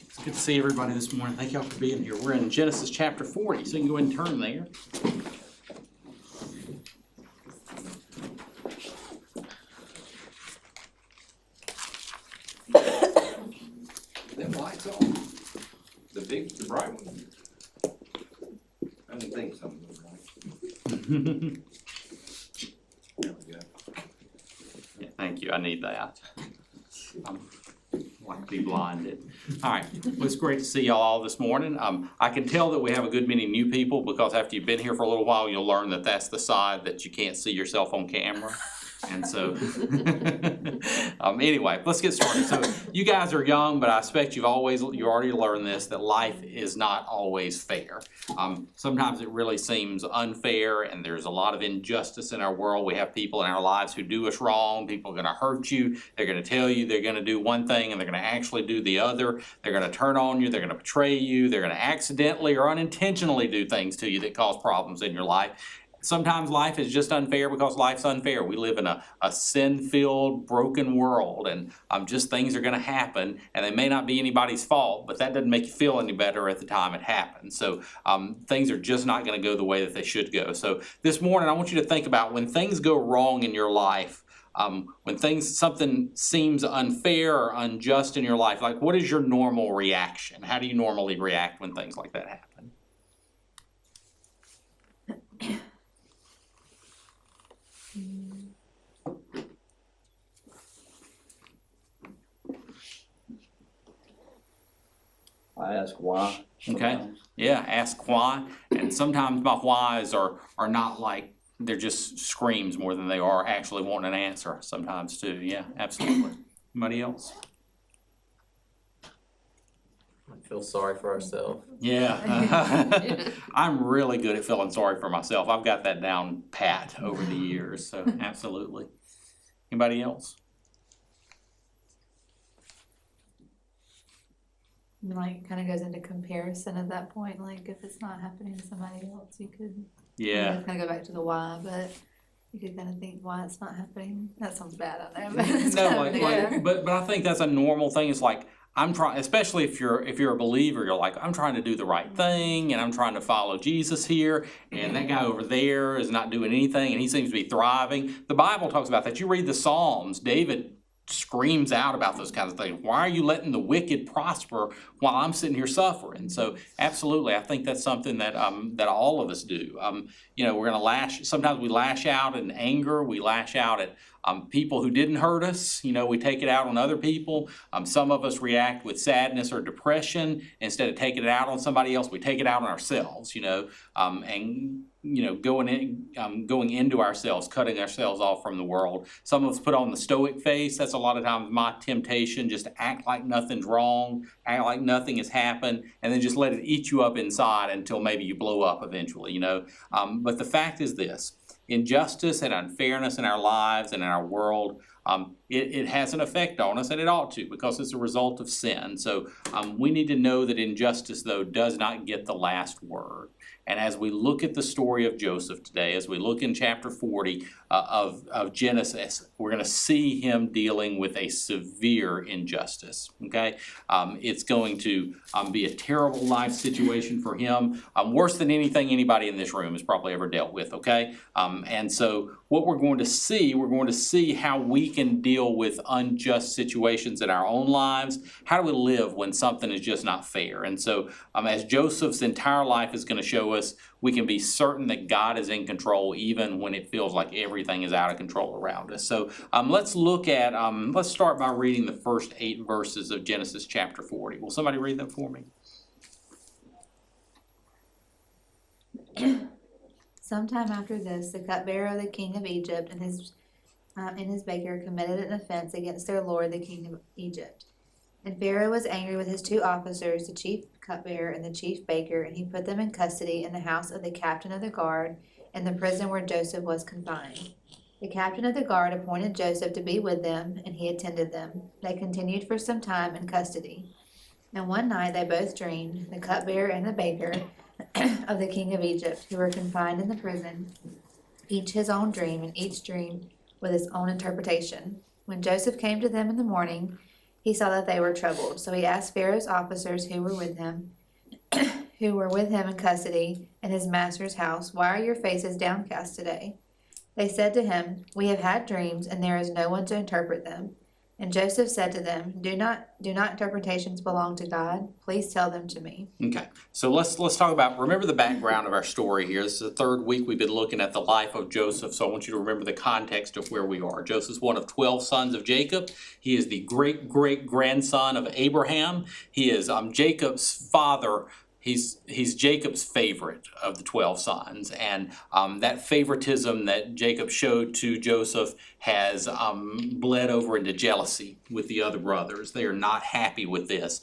It's good to see everybody this morning. Thank y'all for being here. We're in Genesis chapter 40, so you can go ahead and turn there. Them lights on. The bright one. I didn't think something was right. There we go. Yeah, thank you. I need that. I'm like to be blinded. All right. Well, it's great to see y'all all this morning. I can tell that we have a good many new people because after you've been here for a little while, you'll learn that that's the side that you can't see yourself on camera. And so, anyway, let's get started. So you guys are young, but I expect you already learned this, that life is not always fair. Sometimes it really seems unfair, and there's a lot of injustice in our world. We have people in our lives who do us wrong. People are going to hurt you. They're going to tell you they're going to do one thing, and they're going to actually do the other. They're going to turn on you. They're going to betray you. They're going to accidentally or unintentionally do things to you that cause problems in your life. Sometimes life is just unfair because life's unfair. We live in a sin-filled, broken world, and just things are going to happen, and they may not be anybody's fault, but that doesn't make you feel any better at the time it happens. So things are just not going to go the way that they should go. So this morning, I want you to think about when things go wrong in your life, when something seems unfair or unjust in your life, like what is your normal reaction? How do you normally react when things like that happen? I ask why. Okay. Yeah, ask why. And sometimes my whys are not like, they're just screams more than they are actually wanting an answer sometimes too. Yeah, absolutely. Anybody else? I feel sorry for ourselves. Yeah. I'm really good at feeling sorry for myself. I've got that down pat over the years, so absolutely. Anybody else? Like, kind of goes into comparison at that point. Like, if it's not happening to somebody else, you could kind of go back to the why, but you could kind of think why it's not happening. That sounds bad, I know, but it's but I think that's a normal thing. It's like I'm trying, especially if you're a believer, you're like, I'm trying to do the right thing, and I'm trying to follow Jesus here, and that guy over there is not doing anything, and he seems to be thriving. The Bible talks about that. You read the Psalms, David screams out about those kinds of things. Why are you letting the wicked prosper while I'm sitting here suffering? So absolutely, I think that's something that that all of us do. We're going to sometimes we lash out in anger. We lash out at people who didn't hurt us. We take it out on other people. Some of us react with sadness or depression. Instead of taking it out on somebody else, we take it out on ourselves, and going into ourselves, cutting ourselves off from the world. Some of us put on the stoic face. That's a lot of times my temptation, just to act like nothing's wrong, act like nothing has happened, and then just let it eat you up inside until maybe you blow up eventually, But the fact is this: injustice and unfairness in our lives and in our world, it has an effect on us, and it ought to, because it's a result of sin. So we need to know that injustice, though, does not get the last word. And as we look at the story of Joseph today, as we look in chapter 40 of Genesis, we're going to see him dealing with a severe injustice, okay? It's going to be a terrible life situation for him, worse than anything anybody in this room has probably ever dealt with, okay? And so what we're going to see how we can deal with unjust situations in our own lives. How do we live when something is just not fair? And so as Joseph's entire life is going to show us, we can be certain that God is in control even when it feels like everything is out of control around us. So let's start by reading the first 8 verses of Genesis chapter 40. Will somebody read them for me? Sometime after this, the cupbearer of the king of Egypt and his baker committed an offense against their lord, the king of Egypt. And Pharaoh was angry with his 2 officers, the chief cupbearer and the chief baker, and he put them in custody in the house of the captain of the guard, in the prison where Joseph was confined. The captain of the guard appointed Joseph to be with them, and he attended them. They continued for some time in custody. And one night they both dreamed, the cupbearer and the baker of the king of Egypt, who were confined in the prison, each his own dream, and each dream with his own interpretation. When Joseph came to them in the morning, he he saw that they were troubled. So he asked Pharaoh's officers who were with him in custody in his master's house, "Why are your faces downcast today?" They said to him, "We have had dreams, and there is no one to interpret them." And Joseph said to them, Do not interpretations belong to God? Please tell them to me." Okay, so let's talk about, remember the background of our story here. This is the third week we've been looking at the life of Joseph, so I want you to remember the context of where we are. Joseph's one of 12 sons of Jacob. He is the great-great-grandson of Abraham. He is Jacob's father. He's Jacob's favorite of the 12 sons, and that favoritism that Jacob showed to Joseph has bled over into jealousy with the other brothers. They are not happy with this.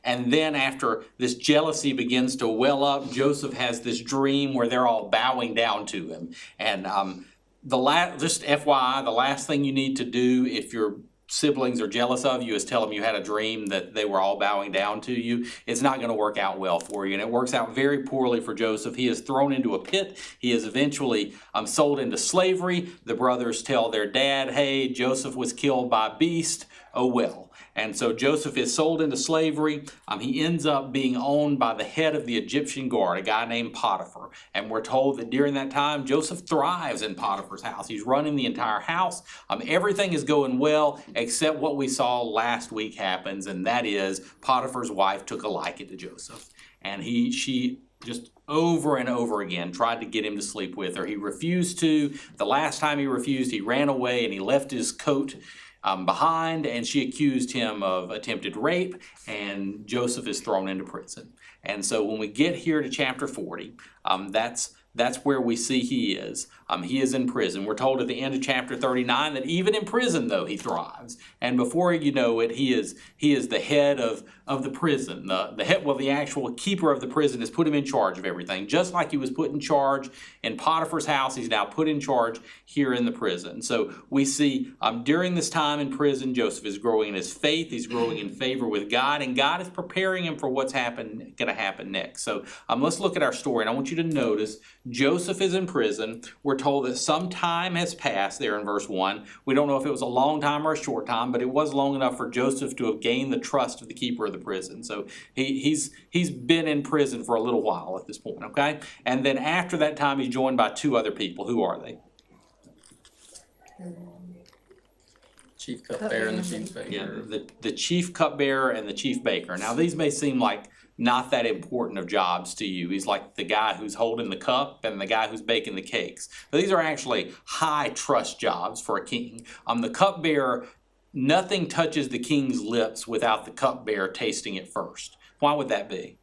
And then after this jealousy begins to well up, Joseph has this dream where they're all bowing down to him. And just FYI, the last thing you need to do if your siblings are jealous of you is tell them you had a dream that they were all bowing down to you. It's not going to work out well for you, and it works out very poorly for Joseph. He is thrown into a pit. He is eventually sold into slavery. The brothers tell their dad, "Hey, Joseph was killed by a beast." Oh well. And so Joseph is sold into slavery. He ends up being owned by the head of the Egyptian guard, a guy named Potiphar. And we're told that during that time, Joseph thrives in Potiphar's house. He's running the entire house. Everything is going well, except what we saw last week happens, and that is Potiphar's wife took a liking to Joseph. And she just over and over again tried to get him to sleep with her. He refused to. The last time he refused, he ran away and he left his coat behind, and she accused him of attempted rape, and Joseph is thrown into prison. And so when we get here to chapter 40, that's where we see he is. He is in prison. We're told at the end of chapter 39 that even in prison, though, he thrives. And before you know it, he is the head of the prison. The actual keeper of the prison has put him in charge of everything. Just like he was put in charge in Potiphar's house, he's now put in charge here in the prison. So we see during this time in prison, Joseph is growing in his faith. He's growing in favor with God, and God is preparing him for what's going to happen next. So let's look at our story, and I want you to notice Joseph is in prison. We're told that some time has passed there in verse 1. We don't know if it was a long time or a short time, but it was long enough for Joseph to have gained the trust of the keeper of the prison. So he's been in prison for a little while at this point, okay? And then after that time, he's joined by two other people. Who are they? Chief cupbearer and the chief baker. Yeah, the chief cupbearer and the chief baker. Now, these may seem like not that important of jobs to you. He's like the guy who's holding the cup and the guy who's baking the cakes. But these are actually high trust jobs for a king. The cupbearer, nothing touches the king's lips without the cupbearer tasting it first. Why would that be?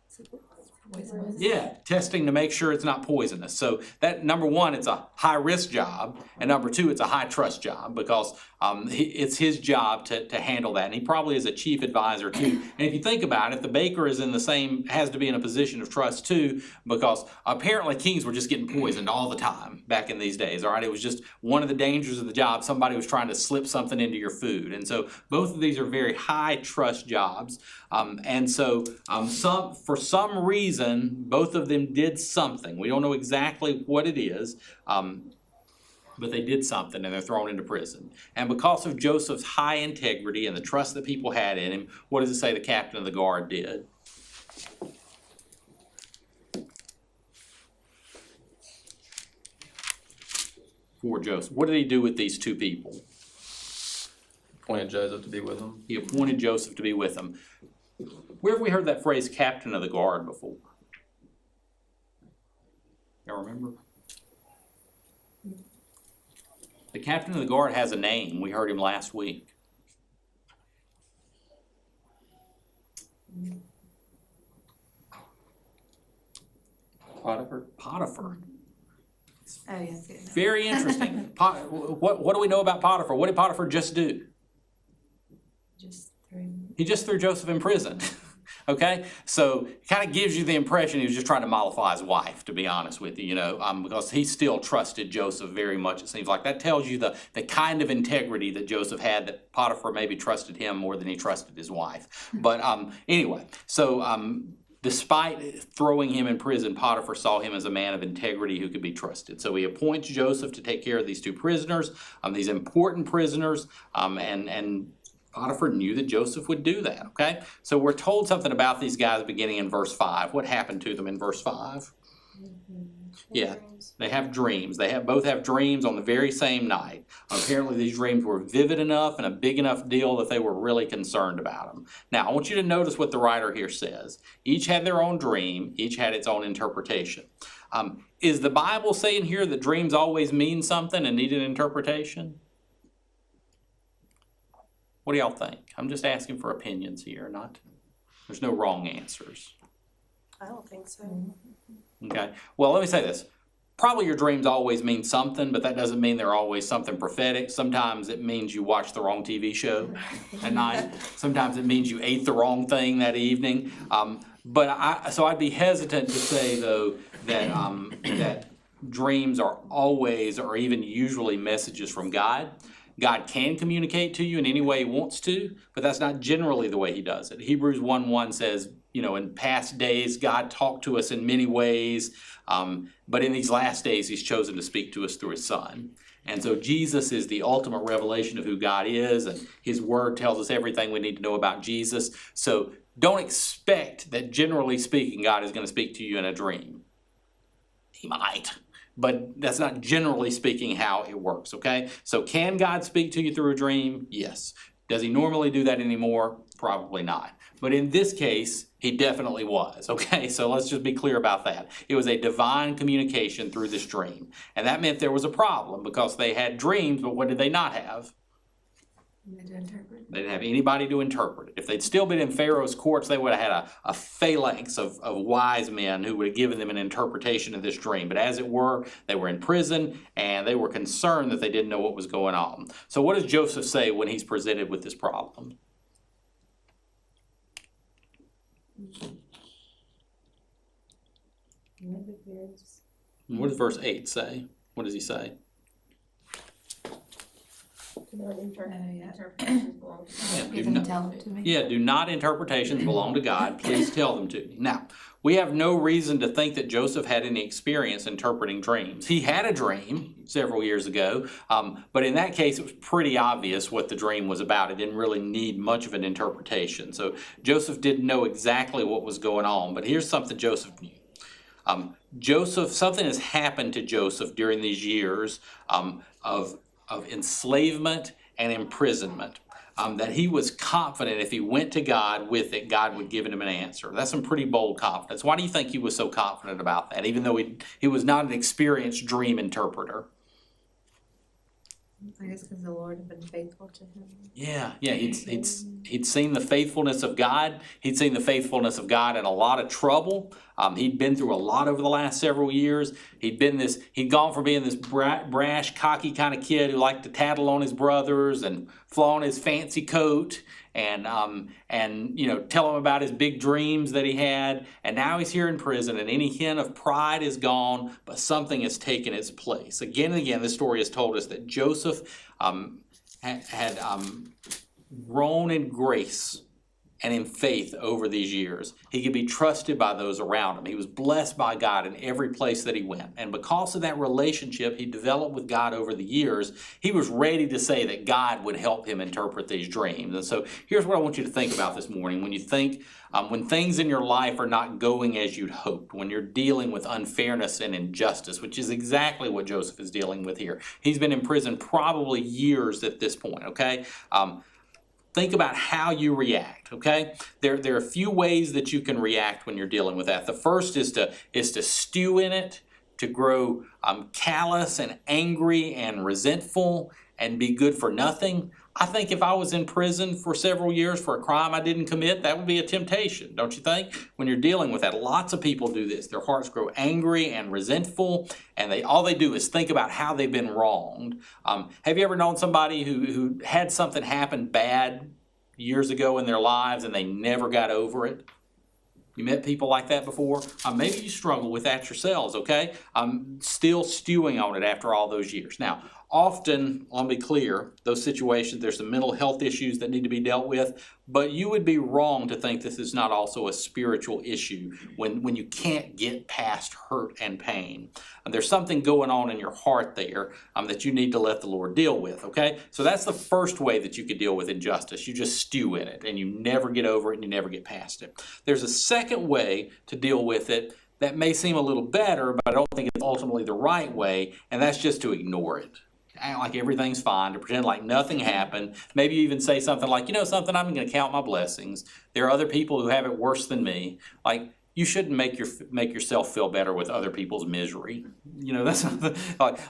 Yeah, testing to make sure it's not poisonous. So that, number one, it's a high risk job, and number two, it's a high trust job because it's his job to handle that, and he probably is a chief advisor too. And if you think about it, the baker is has to be in a position of trust too, because apparently kings were just getting poisoned all the time back in these days. All right, it was just one of the dangers of the job. Somebody was trying to slip something into your food, and so both of these are very high trust jobs. And so for some reason, both of them did something. We don't know exactly what it is, but they did something, and they're thrown into prison. And because of Joseph's high integrity and the trust that people had in him, what does it say the captain of the guard did? For Joseph. What did he do with these two people? Appointed Joseph to be with him. He appointed Joseph to be with him. Where have we heard that phrase, captain of the guard, before? Y'all remember? The captain of the guard has a name. We heard him last week. Potiphar. Potiphar. Oh, yes, yes. Very interesting. What do we know about Potiphar? What did Potiphar just do? He just threw Joseph in prison. Okay, so it kind of gives you the impression he was just trying to mollify his wife, to be honest with you, because he still trusted Joseph very much, it seems like. That tells you the kind of integrity that Joseph had, that Potiphar maybe trusted him more than he trusted his wife. But anyway, so despite throwing him in prison, Potiphar saw him as a man of integrity who could be trusted. So he appoints Joseph to take care of these two prisoners, these important prisoners, and Potiphar knew that Joseph would do that, okay? So we're told something about these guys beginning in verse 5. What happened to them in verse 5? Yeah, they have dreams. They both have dreams on the very same night. Apparently these dreams were vivid enough and a big enough deal that they were really concerned about them. Now, I want you to notice what the writer here says. Each had their own dream. Each had its own interpretation. Is the Bible saying here that dreams always mean something and need an interpretation? What do y'all think? I'm just asking for opinions here, there's no wrong answers. I don't think so. Okay, well, let me say this. Probably your dreams always mean something, but that doesn't mean they're always something prophetic. Sometimes it means you watched the wrong TV show at night. Sometimes it means you ate the wrong thing that evening. So I'd be hesitant to say, though, that dreams are always or even usually messages from God. God can communicate to you in any way he wants to, but that's not generally the way he does it. Hebrews 1:1 says, in past days, God talked to us in many ways, but in these last days, he's chosen to speak to us through his Son. And so Jesus is the ultimate revelation of who God is, and his word tells us everything we need to know about Jesus. So don't expect that, generally speaking, God is going to speak to you in a dream. He might. But that's not generally speaking how it works, okay? So can God speak to you through a dream? Yes. Does he normally do that anymore? Probably not. But in this case, he definitely was, okay? So let's just be clear about that. It was a divine communication through this dream. And that meant there was a problem because they had dreams, but what did they not have? They didn't have anybody to interpret it. If they'd still been in Pharaoh's courts, they would have had a phalanx of wise men who would have given them an interpretation of this dream. But as it were, they were in prison, and they were concerned that they didn't know what was going on. So what does Joseph say when he's presented with this problem? What does verse 8 say? What does he say? Tell them to me. Yeah, do not interpretations belong to God. Please tell them to me. Now, we have no reason to think that Joseph had any experience interpreting dreams. He had a dream several years ago, but in that case, it was pretty obvious what the dream was about. It didn't really need much of an interpretation. So Joseph didn't know exactly what was going on, but here's something Joseph knew. Something has happened to Joseph during these years of enslavement and imprisonment, that he was confident if he went to God with it, God would give him an answer. That's some pretty bold confidence. Why do you think he was so confident about that, even though he was not an experienced dream interpreter? I guess because the Lord had been faithful to him. Yeah, he'd seen the faithfulness of God. He'd seen the faithfulness of God in a lot of trouble. He'd been through a lot over the last several years. He'd gone from being this brash, cocky kind of kid who liked to tattle on his brothers and flaunt his fancy coat and tell him about his big dreams that he had. And now he's here in prison, and any hint of pride is gone, but something has taken its place. Again and again, this story has told us that Joseph had grown in grace and in faith over these years. He could be trusted by those around him. He was blessed by God in every place that he went. And because of that relationship he developed with God over the years, he was ready to say that God would help him interpret these dreams. And so here's what I want you to think about this morning. When you think, when things in your life are not going as you'd hoped, when you're dealing with unfairness and injustice, which is exactly what Joseph is dealing with here. He's been in prison probably years at this point, okay? Think about how you react, okay? There are a few ways that you can react when you're dealing with that. The first is to stew in it, to grow callous and angry and resentful and be good for nothing. I think if I was in prison for several years for a crime I didn't commit, that would be a temptation, don't you think? When you're dealing with that, lots of people do this. Their hearts grow angry and resentful, and all they do is think about how they've been wronged. Have you ever known somebody who had something happen bad years ago in their lives and they never got over it? You met people like that before? Maybe you struggle with that yourselves, okay? Still stewing on it after all those years. Now, often, I'll be clear, those situations, there's some mental health issues that need to be dealt with, but you would be wrong to think this is not also a spiritual issue when you can't get past hurt and pain. And there's something going on in your heart there that you need to let the Lord deal with, okay? So that's the first way that you could deal with injustice. You just stew in it and you never get over it and you never get past it. There's a second way to deal with it that may seem a little better, but I don't think it's ultimately the right way, and that's just to ignore it. Act like everything's fine, to pretend like nothing happened. Maybe you even say something like, you know something, I'm going to count my blessings. There are other people who have it worse than me. Like, you shouldn't make yourself feel better with other people's misery. You know, that's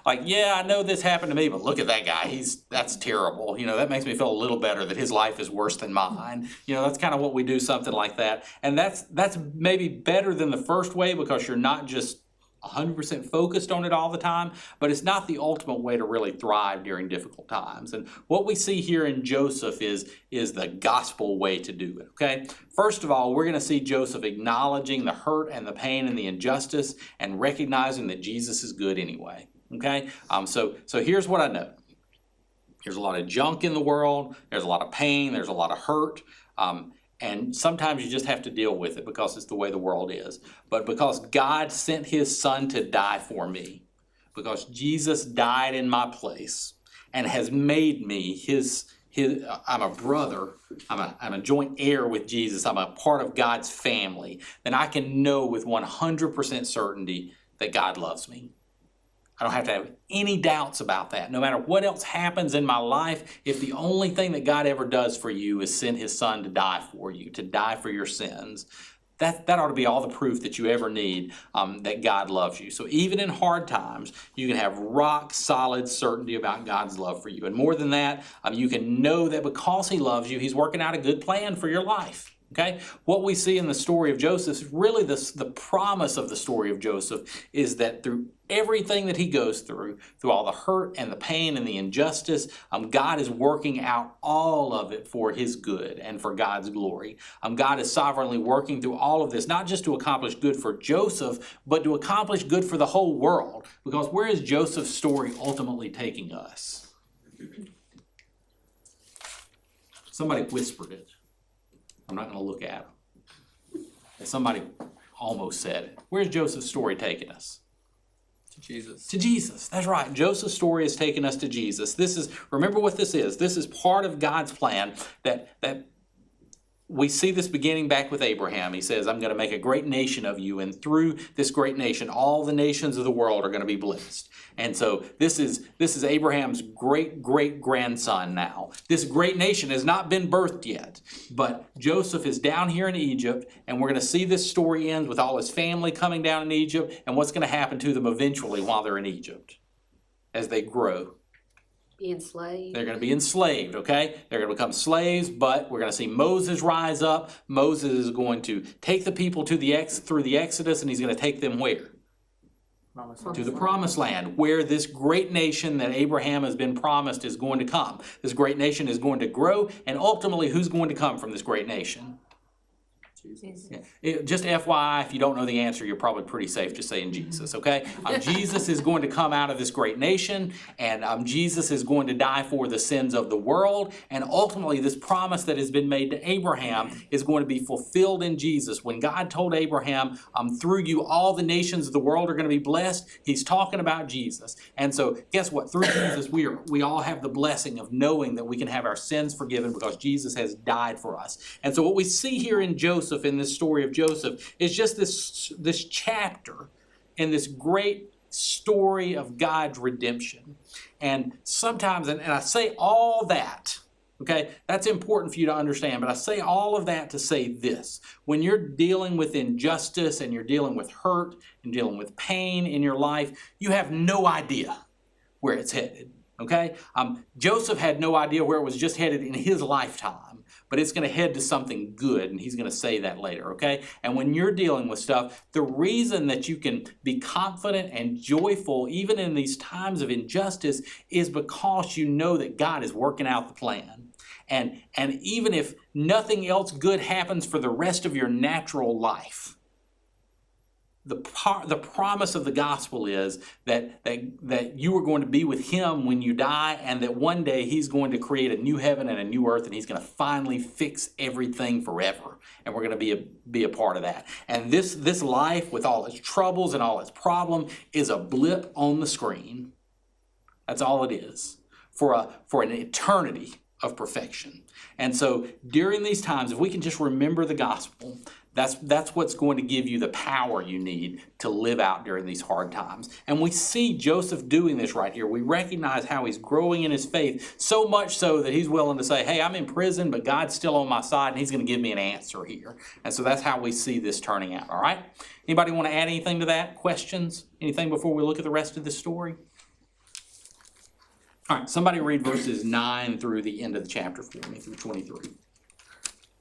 like, yeah, I know this happened to me, but look at that guy. That's terrible. You know, that makes me feel a little better that his life is worse than mine. You know, that's kind of what we do, something like that. And that's maybe better than the first way because you're not just 100% focused on it all the time, but it's not the ultimate way to really thrive during difficult times. And what we see here in Joseph is the gospel way to do it, okay? First of all, we're going to see Joseph acknowledging the hurt and the pain and the injustice and recognizing that Jesus is good anyway, okay? So here's what I know. There's a lot of junk in the world. There's a lot of pain. There's a lot of hurt. And sometimes you just have to deal with it because it's the way the world is. But because God sent his son to die for me, because Jesus died in my place and has made me I'm a brother, I'm a joint heir with Jesus, I'm a part of God's family, then I can know with 100% certainty that God loves me. I don't have to have any doubts about that. No matter what else happens in my life, if the only thing that God ever does for you is send his son to die for you, to die for your sins, that ought to be all the proof that you ever need that God loves you. So even in hard times, you can have rock solid certainty about God's love for you. And more than that, you can know that because he loves you, he's working out a good plan for your life. Okay, what we see in the story of Joseph, really the promise of the story of Joseph is that through everything that he goes through all the hurt and the pain and the injustice, God is working out all of it for his good and for God's glory. God is sovereignly working through all of this, not just to accomplish good for Joseph, but to accomplish good for the whole world. Because where is Joseph's story ultimately taking us? Somebody whispered it. I'm not going to look at him. Somebody almost said it. Where's Joseph's story taking us? To Jesus. To Jesus. That's right. Joseph's story is taking us to Jesus. Remember what this is. This is part of God's plan that we see this beginning back with Abraham. He says, I'm going to make a great nation of you, and through this great nation, all the nations of the world are going to be blessed. And so this is Abraham's great-great-grandson now. This great nation has not been birthed yet, but Joseph is down here in Egypt, and we're going to see this story end with all his family coming down in Egypt, and what's going to happen to them eventually while they're in Egypt as they grow. Be enslaved. They're going to be enslaved, okay? They're going to become slaves, but we're going to see Moses rise up. Moses is going to take the people through the Exodus, and he's going to take them where? To the promised land, where this great nation that Abraham has been promised is going to come. This great nation is going to grow, and ultimately, who's going to come from this great nation? Jesus. Yeah. Just FYI, if you don't know the answer, you're probably pretty safe just saying Jesus, okay? Jesus is going to come out of this great nation, and Jesus is going to die for the sins of the world, and ultimately this promise that has been made to Abraham is going to be fulfilled in Jesus. When God told Abraham, through you all the nations of the world are going to be blessed, he's talking about Jesus. And so guess what? Through Jesus, we all have the blessing of knowing that we can have our sins forgiven because Jesus has died for us. And so what we see here in Joseph, in this story of Joseph, is just this chapter in this great story of God's redemption. And sometimes, and I say all that, okay, that's important for you to understand, but I say all of that to say this. When you're dealing with injustice and you're dealing with hurt and dealing with pain in your life, you have no idea where it's headed, okay? Joseph had no idea where it was just headed in his lifetime. But it's going to head to something good, and he's going to say that later, okay? And when you're dealing with stuff, the reason that you can be confident and joyful even in these times of injustice is because you know that God is working out the plan. And even if nothing else good happens for the rest of your natural life, the promise of the gospel is that you are going to be with him when you die, and that one day he's going to create a new heaven and a new earth, and he's going to finally fix everything forever, and we're going to be a part of that. And this life, with all its troubles and all its problems, is a blip on the screen. That's all it is for an eternity of perfection. And so during these times, if we can just remember the gospel, that's what's going to give you the power you need to live out during these hard times. And we see Joseph doing this right here. We recognize how he's growing in his faith, so much so that he's willing to say, hey, I'm in prison, but God's still on my side, and he's going to give me an answer here. And so that's how we see this turning out, all right? Anybody want to add anything to that? Questions? Anything before we look at the rest of this story? All right, somebody read verses 9 through the end of the chapter for me, through 23.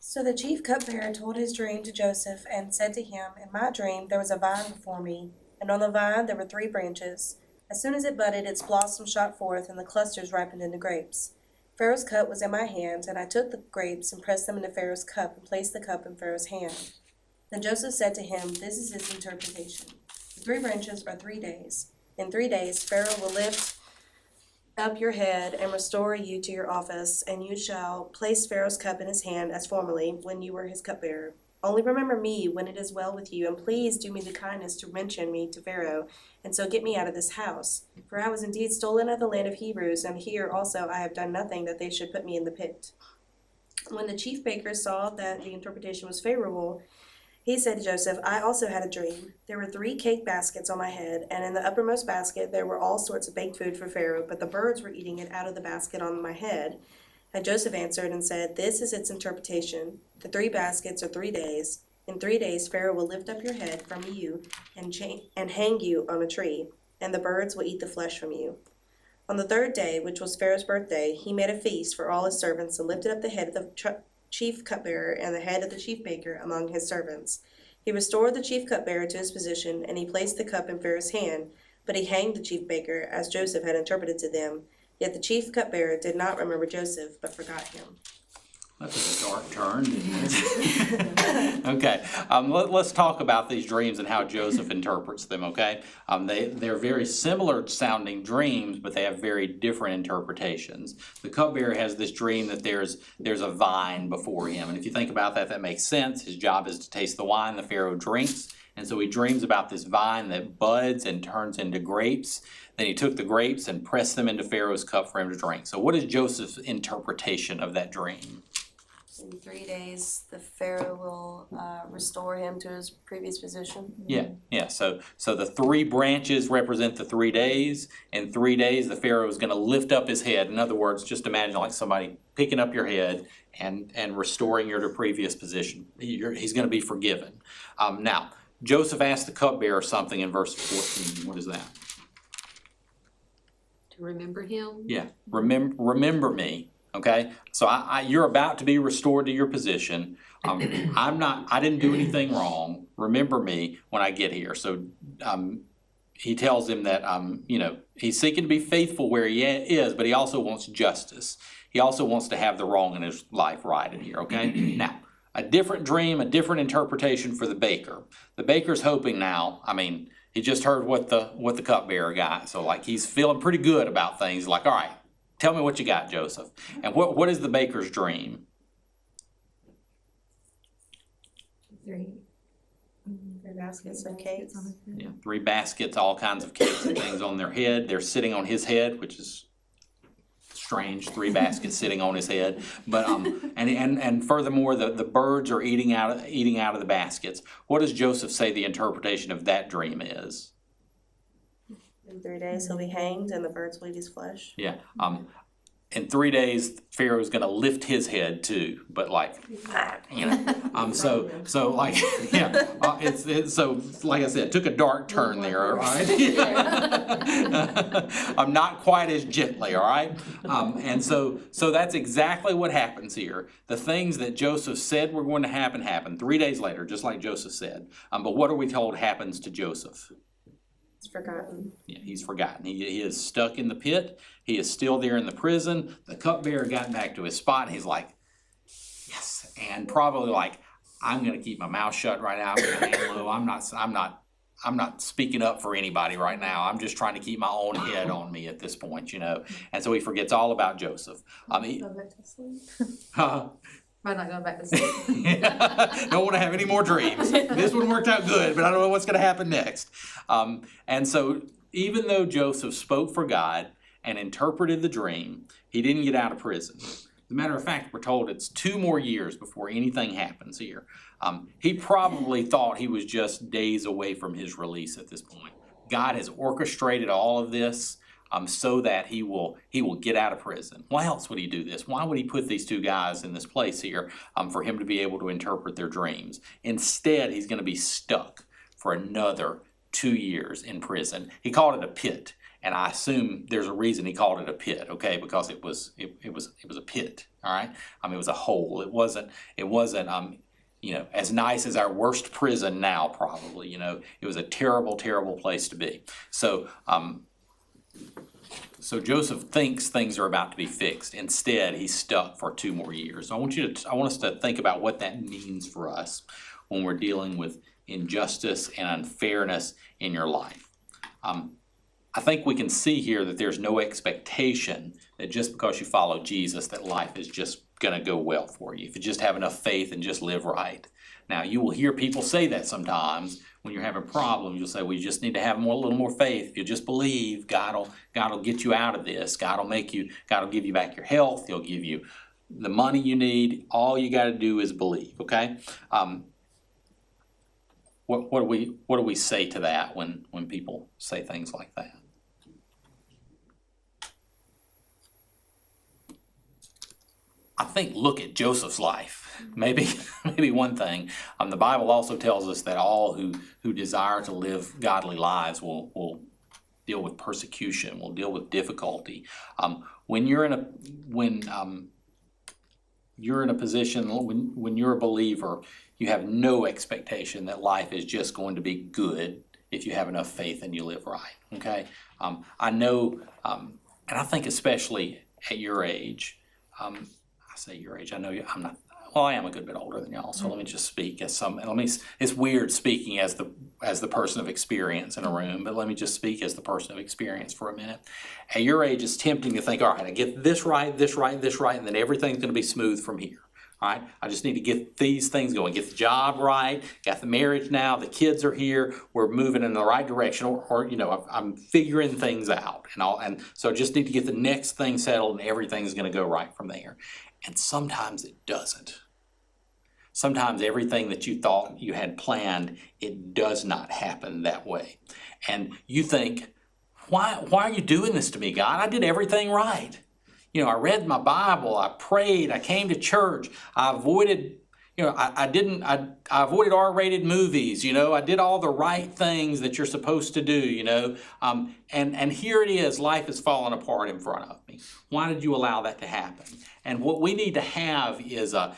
So the chief cupbearer told his dream to Joseph and said to him, in my dream there was a vine before me, and on the vine there were 3 branches. As soon as it budded, its blossoms shot forth, and the clusters ripened into grapes. Pharaoh's cup was in my hand, and I took the grapes and pressed them into Pharaoh's cup and placed the cup in Pharaoh's hand. Then Joseph said to him, this is its interpretation. The 3 branches are 3 days. In 3 days Pharaoh will lift up your head and restore you to your office, and you shall place Pharaoh's cup in his hand as formerly when you were his cupbearer. Only remember me when it is well with you, and please do me the kindness to mention me to Pharaoh, and so get me out of this house. For I was indeed stolen out of the land of Hebrews, and here also I have done nothing that they should put me in the pit. When the chief baker saw that the interpretation was favorable, he said to Joseph, I also had a dream. There were 3 cake baskets on my head, and in the uppermost basket there were all sorts of baked food for Pharaoh, but the birds were eating it out of the basket on my head. And Joseph answered and said, this is its interpretation. The 3 baskets are 3 days. In 3 days Pharaoh will lift up your head from you and hang you on a tree, and the birds will eat the flesh from you. On the 3rd day, which was Pharaoh's birthday, he made a feast for all his servants and lifted up the head of the chief cupbearer and the head of the chief baker among his servants. He restored the chief cupbearer to his position, and he placed the cup in Pharaoh's hand, but he hanged the chief baker, as Joseph had interpreted to them. Yet the chief cupbearer did not remember Joseph, but forgot him. That took a dark turn, didn't it? Okay, let's talk about these dreams and how Joseph interprets them, okay? They're very similar sounding dreams, but they have very different interpretations. The cupbearer has this dream that there's a vine before him, and if you think about that, that makes sense. His job is to taste the wine the Pharaoh drinks, and so he dreams about this vine that buds and turns into grapes. Then he took the grapes and pressed them into Pharaoh's cup for him to drink. So what is Joseph's interpretation of that dream? In 3 days, the Pharaoh will restore him to his previous position. Yeah. So the 3 branches represent the 3 days. In 3 days, the Pharaoh is going to lift up his head. In other words, just imagine like somebody picking up your head and restoring you to previous position. He's going to be forgiven. Now, Joseph asked the cupbearer something in verse 14. What is that? To remember him? Yeah, remember me. Okay, so you're about to be restored to your position. I didn't do anything wrong. Remember me when I get here. So he tells him that he's seeking to be faithful where he is, but he also wants justice. He also wants to have the wrong in his life righted here. Okay, now a different dream, a different interpretation for the baker. The baker's hoping now. He just heard what the cupbearer got, so like he's feeling pretty good about things. Like, all right. Tell me what you got, Joseph. And what is the baker's dream? 3 baskets of cakes. Yeah, 3 baskets, all kinds of cakes and things on their head. They're sitting on his head, which is strange. 3 baskets sitting on his head. But and furthermore, the birds are eating out of the baskets. What does Joseph say the interpretation of that dream is? In 3 days he'll be hanged, and the birds will eat his flesh. Yeah. In 3 days, Pharaoh's going to lift his head too, but so like, yeah, so like I said, it took a dark turn there, all right? I'm not quite as gently, all right? And so that's exactly what happens here. The things that Joseph said were going to happen 3 days later, just like Joseph said. But what are we told happens to Joseph? He's forgotten. Yeah, he's forgotten. He is stuck in the pit. He is still there in the prison. The cupbearer got back to his spot, and he's like, yes, and probably like, I'm going to keep my mouth shut right now. I'm going to hang low. I'm not I'm not speaking up for anybody right now. I'm just trying to keep my own head on me at this point, you know. And so he forgets all about Joseph. Go back to sleep. Huh? Probably not going back to sleep. Don't want to have any more dreams. This one worked out good, but I don't know what's going to happen next. And so even though Joseph spoke for God and interpreted the dream, he didn't get out of prison. As a matter of fact, we're told it's 2 more years before anything happens here. He probably thought he was just days away from his release at this point. God has orchestrated all of this so that he will get out of prison. Why else would he do this? Why would he put these 2 guys in this place here for him to be able to interpret their dreams? Instead, he's going to be stuck for another 2 years in prison. He called it a pit, and I assume there's a reason he called it a pit, okay? Because it was a pit, all right? It was a hole. It wasn't as nice as our worst prison now, probably. It was a terrible, terrible place to be. So Joseph thinks things are about to be fixed. Instead, he's stuck for 2 more years. I want us to think about what that means for us when we're dealing with injustice and unfairness in your life. I think we can see here that there's no expectation that just because you follow Jesus that life is just going to go well for you. If you just have enough faith and just live right. Now, you will hear people say that sometimes when you're having problems. You'll say, well, you just need to have a little more faith. If you just believe, God will get you out of this. God will give you back your health. He'll give you the money you need. All you got to do is believe, okay? What do we say to that when people say things like that? I think look at Joseph's life. Maybe one thing. The Bible also tells us that all who desire to live godly lives will deal with persecution, will deal with difficulty. When you're in a position, when you're a believer, you have no expectation that life is just going to be good if you have enough faith and you live right. Okay, I know, and I think especially at your age. I say your age. I know I'm not. Well, I am a good bit older than y'all, so let me just speak as some. It's weird speaking as the person of experience in a room, but let me just speak as the person of experience for a minute. At your age, it's tempting to think, all right, I get this right, this right, this right, and then everything's going to be smooth from here. All right, I just need to get these things going, get the job right, got the marriage now, the kids are here, we're moving in the right direction, or I'm figuring things out, and so I just need to get the next thing settled, and everything's going to go right from there. And sometimes it doesn't. Sometimes everything that you thought you had planned, it does not happen that way. And you think, why are you doing this to me, God? I did everything right. I read my Bible, I prayed, I came to church, I avoided, I avoided R-rated movies, I did all the right things that you're supposed to do, and here it is, life is falling apart in front of me. Why did you allow that to happen? And what we need to have is a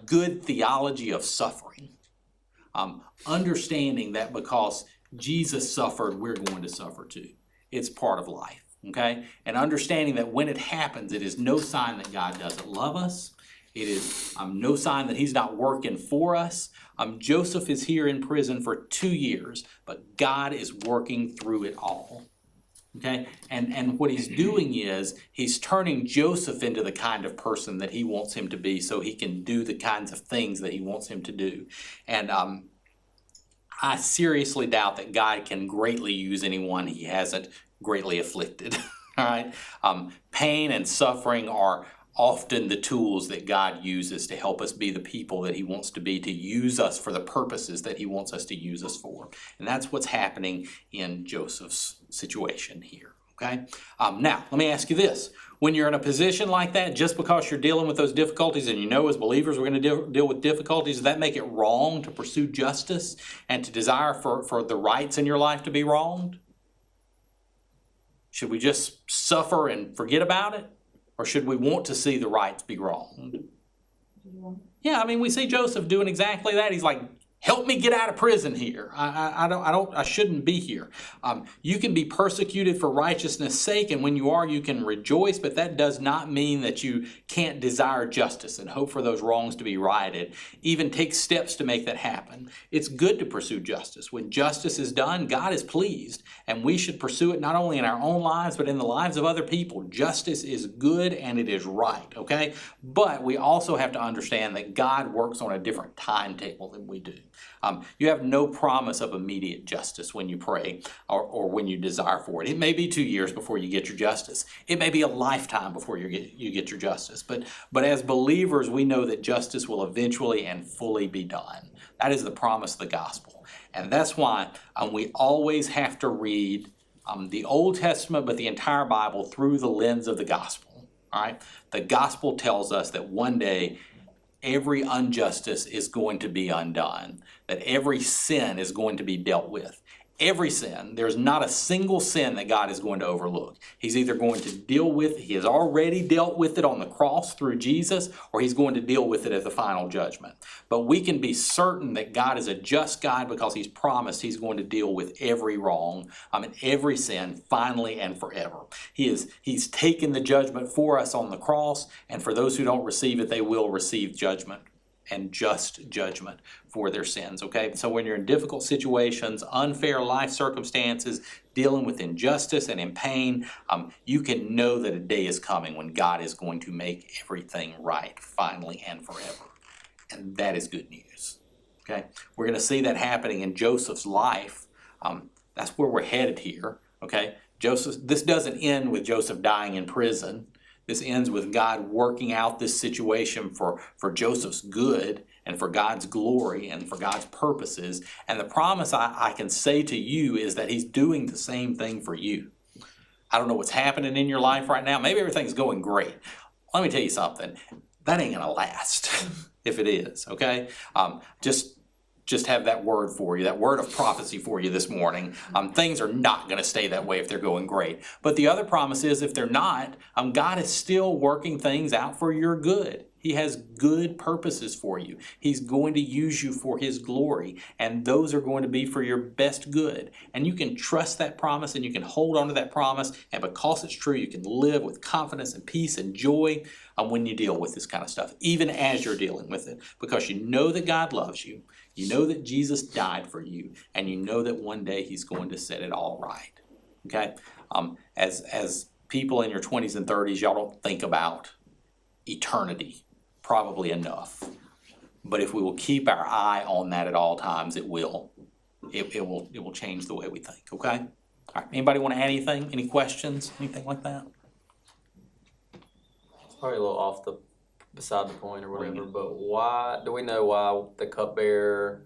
good theology of suffering. Understanding that because Jesus suffered, we're going to suffer too. It's part of life. Okay? And understanding that when it happens, it is no sign that God doesn't love us. It is no sign that he's not working for us. Joseph is here in prison for 2 years, but God is working through it all. Okay? And what he's doing is he's turning Joseph into the kind of person that he wants him to be so he can do the kinds of things that he wants him to do. And I seriously doubt that God can greatly use anyone he hasn't greatly afflicted. All right? Pain and suffering are often the tools that God uses to help us be the people that he wants to be, to use us for the purposes that he wants us to use us for. And that's what's happening in Joseph's situation here. Okay? Now, let me ask you this. When you're in a position like that, just because you're dealing with those difficulties, and as believers we're going to deal with difficulties, does that make it wrong to pursue justice and to desire for the rights in your life to be wronged? Should we just suffer and forget about it? Or should we want to see the rights be wronged? Yeah, we see Joseph doing exactly that. He's like, help me get out of prison here. I shouldn't be here. You can be persecuted for righteousness' sake, and when you are, you can rejoice, but that does not mean that you can't desire justice and hope for those wrongs to be righted, even take steps to make that happen. It's good to pursue justice. When justice is done, God is pleased, and we should pursue it not only in our own lives, but in the lives of other people. Justice is good and it is right, okay? But we also have to understand that God works on a different timetable than we do. You have no promise of immediate justice when you pray or when you desire for it. It may be 2 years before you get your justice. It may be a lifetime before you get your justice. But as believers, we know that justice will eventually and fully be done. That is the promise of the gospel. And that's why we always have to read the Old Testament, but the entire Bible through the lens of the gospel. All right? The gospel tells us that one day every injustice is going to be undone, that every sin is going to be dealt with. Every sin, there's not a single sin that God is going to overlook. He's either going to deal with, he has already dealt with it on the cross through Jesus, or he's going to deal with it at the final judgment. But we can be certain that God is a just God because he's promised he's going to deal with every wrong, and every sin, finally and forever. He's taken the judgment for us on the cross, and for those who don't receive it, they will receive judgment and just judgment for their sins, okay? So when you're in difficult situations, unfair life circumstances, dealing with injustice and in pain, you can know that a day is coming when God is going to make everything right, finally and forever. And that is good news, okay? We're going to see that happening in Joseph's life. That's where we're headed here, okay? This doesn't end with Joseph dying in prison. This ends with God working out this situation for Joseph's good and for God's glory and for God's purposes. And the promise I can say to you is that he's doing the same thing for you. I don't know what's happening in your life right now. Maybe everything's going great. Let me tell you something. That ain't gonna last if it is, okay? Just have that word for you, that word of prophecy for you this morning. Things are not going to stay that way if they're going great. But the other promise is if they're not, God is still working things out for your good. He has good purposes for you. He's going to use you for his glory, and those are going to be for your best good. And you can trust that promise, and you can hold on to that promise, and because it's true, you can live with confidence and peace and joy when you deal with this kind of stuff, even as you're dealing with it, because you know that God loves you. You know that Jesus died for you, and you know that one day he's going to set it all right, okay? As people in your 20s and 30s, y'all don't think about eternity probably enough. But if we will keep our eye on that at all times, it will change the way we think, okay? All right, anybody want to add anything? Any questions? Anything like that? It's probably a little beside the point or whatever, but why do we know why the cupbearer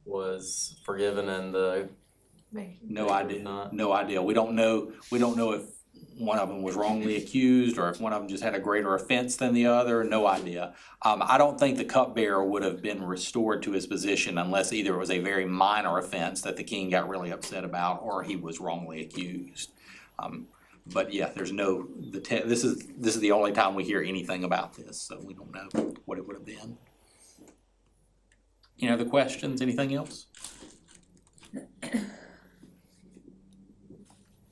was forgiven and the No baker idea. not? No idea. We don't know if one of them was wrongly accused or if one of them just had a greater offense than the other. No idea. I don't think the cupbearer would have been restored to his position unless either it was a very minor offense that the king got really upset about or he was wrongly accused. But yeah, there's no this is the only time we hear anything about this, so we don't know what it would have been. Any other questions? Anything else? All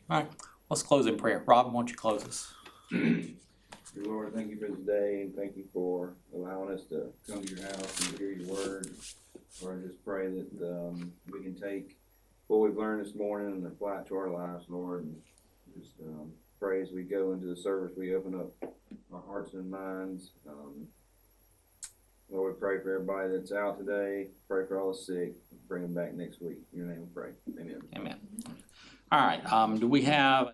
right, let's close in prayer. Rob, why don't you close us? Dear Lord, thank you for this day, and thank you for allowing us to come to your house and hear your word. Lord, I just pray that we can take what we've learned this morning and apply it to our lives, Lord. And just pray as we go into the service, we open up our hearts and minds. Lord, we pray for everybody that's out today. Pray for all the sick. Bring them back next week. In your name we pray. Amen. Amen. All right, do we have